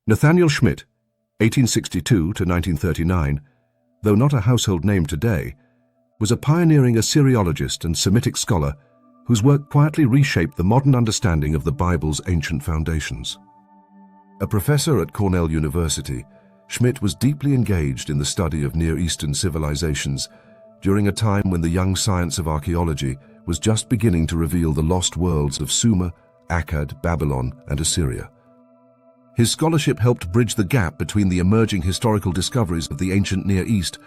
Nathaniel Schmidt, 1862 to 1939, though not a household name today, was a pioneering Assyriologist and Semitic scholar whose work quietly reshaped the modern understanding of the Bible's ancient foundations. A professor at Cornell University, Schmidt was deeply engaged in the study of Near Eastern civilizations during a time when the young science of archaeology was just beginning to reveal the lost worlds of Sumer, Akkad, Babylon, and Assyria. His scholarship helped bridge the gap between the emerging historical discoveries of the ancient Near East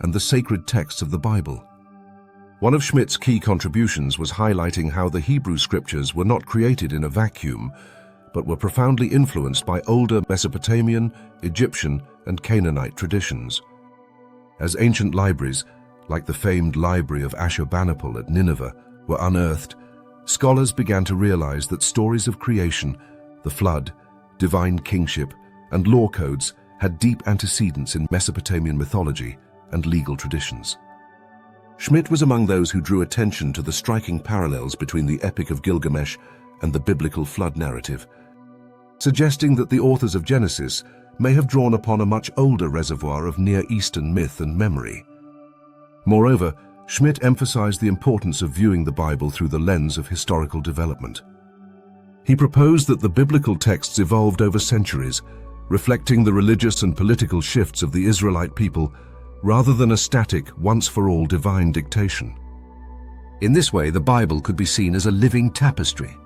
and the sacred texts of the Bible. One of Schmidt's key contributions was highlighting how the Hebrew scriptures were not created in a vacuum, but were profoundly influenced by older Mesopotamian, Egyptian, and Canaanite traditions. As ancient libraries, like the famed library of Ashurbanipal at Nineveh, were unearthed, scholars began to realize that stories of creation, the flood, divine kingship, and law codes had deep antecedents in Mesopotamian mythology and legal traditions. Schmidt was among those who drew attention to the striking parallels between the Epic of Gilgamesh and the biblical flood narrative, suggesting that the authors of Genesis may have drawn upon a much older reservoir of Near Eastern myth and memory. Moreover, Schmidt emphasized the importance of viewing the Bible through the lens of historical development. He proposed that the biblical texts evolved over centuries, reflecting the religious and political shifts of the Israelite people rather than a static, once-for-all divine dictation. In this way, the Bible could be seen as a living tapestry,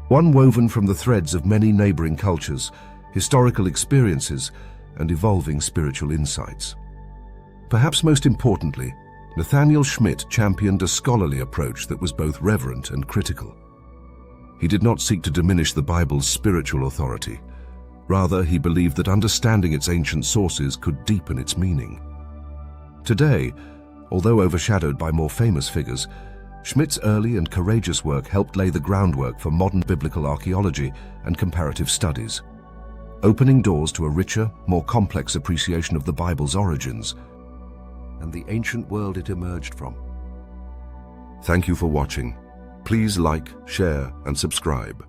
one woven from the threads of many neighboring cultures, historical experiences, and evolving spiritual insights. Perhaps most importantly, Nathaniel Schmidt championed a scholarly approach that was both reverent and critical. He did not seek to diminish the Bible's spiritual authority. Rather, he believed that understanding its ancient sources could deepen its meaning. Today, although overshadowed by more famous figures, Schmidt's early and courageous work helped lay the groundwork for modern biblical archaeology and comparative studies, opening doors to a richer, more complex appreciation of the Bible's origins and the ancient world it emerged from. Thank you for watching. Please like, share, and subscribe.